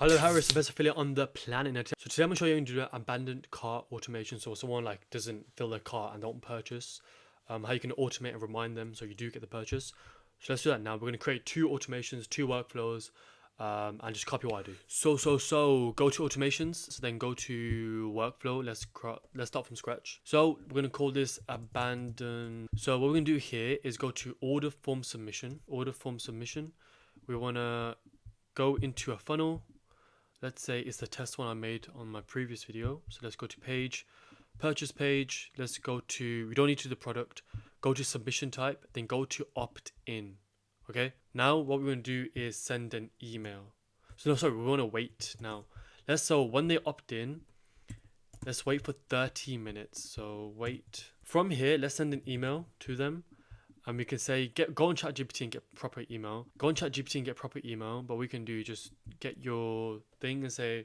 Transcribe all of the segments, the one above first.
Hello, Harris, the best affiliate on the planet. So today I'm going to show you how to do an abandoned cart automation. So someone like doesn't fill their cart and don't purchase, how you can automate and remind them so you do get the purchase. So let's do that now. We're going to create two automations, two workflows, and just copy what I do. So go to automations. So then go to workflow. Let's start from scratch. So we're going to call this abandon. So what we're going to do here is go to order form submission. Order form submission. We want to go into a funnel. Let's say it's the test one I made on my previous video. So let's go to page, purchase page. Let's go to, we don't need to do the product. Go to submission type, then go to opt in. Okay. Now what we're going to do is send an email. So no, sorry, we want to wait now. So when they opt in, let's wait for 30 minutes. So wait. From here, let's send an email to them. And we can say, go on ChatGPT and get proper email. Go on ChatGPT and get proper email. But we can do just get your thing and say,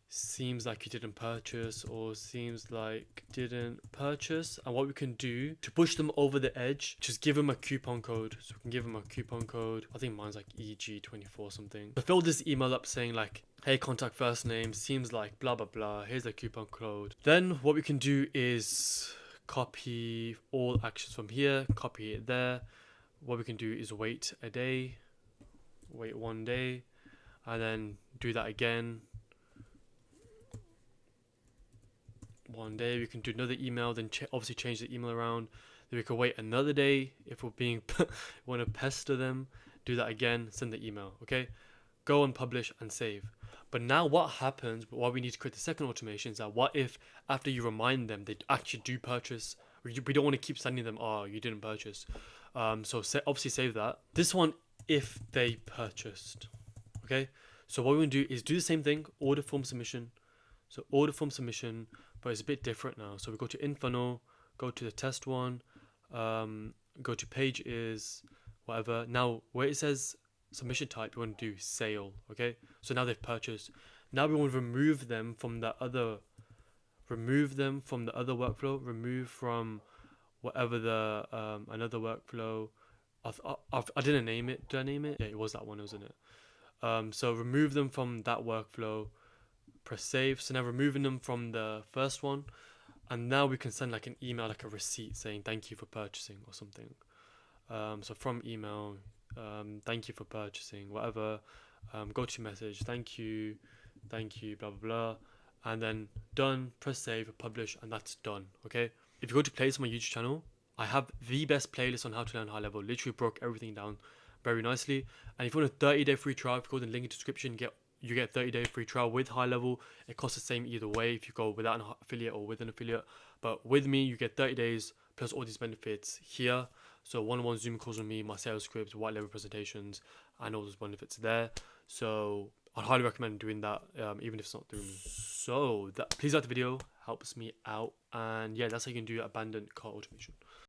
seems like you didn't purchase or seems like didn't purchase. And what we can do to push them over the edge, just give them a coupon code. So we can give them a coupon code. I think mine's like EG24 or something. So fill this email up saying like, hey, contact first name, seems like blah, blah, blah. Here's the coupon code. Then what we can do is copy all actions from here, copy it there. What we can do is wait a day, wait 1 day, and then do that again. 1 day, we can do another email, then obviously change the email around. Then we can wait another day if we're being want to pester them. Do that again, send the email. Okay, go and publish and save. But now what happens, why we need to create the second automation is that what if after you remind them they actually do purchase? We don't want to keep sending them, oh, you didn't purchase. So obviously save that. This one, if they purchased. Okay, so what we're going to do is do the same thing, order form submission. So order form submission, but it's a bit different now. So we go to in funnel, go to the test one, go to page is, whatever. Now where it says submission type, we want to do sale. Okay, so now they've purchased. Now we want to remove them from the other workflow, remove from whatever the another workflow. I didn't name it. Did I name it? Yeah, it was that one, wasn't it? So remove them from that workflow, press save. So now removing them from the first one, and now we can send like an email, like a receipt saying thank you for purchasing or something. So from email, thank you for purchasing, whatever. Go to message, thank you, blah blah blah, and then done. Press save, publish, and that's done. Okay. If you go to playlist on my YouTube channel, I have the best playlist on how to learn high level. Literally broke everything down very nicely. And if you want a 30-day free trial, if you go to the link in the description, you get 30-day free trial with high level. It costs the same either way if you go without an affiliate or with an affiliate. But with me, you get 30 days plus all these benefits here. So one-on-one Zoom calls with me, my sales scripts, white level presentations, and all those benefits there. So I'd highly recommend doing that, even if it's not through me. So please like the video, helps me out, and yeah, that's how you can do abandoned cart automation.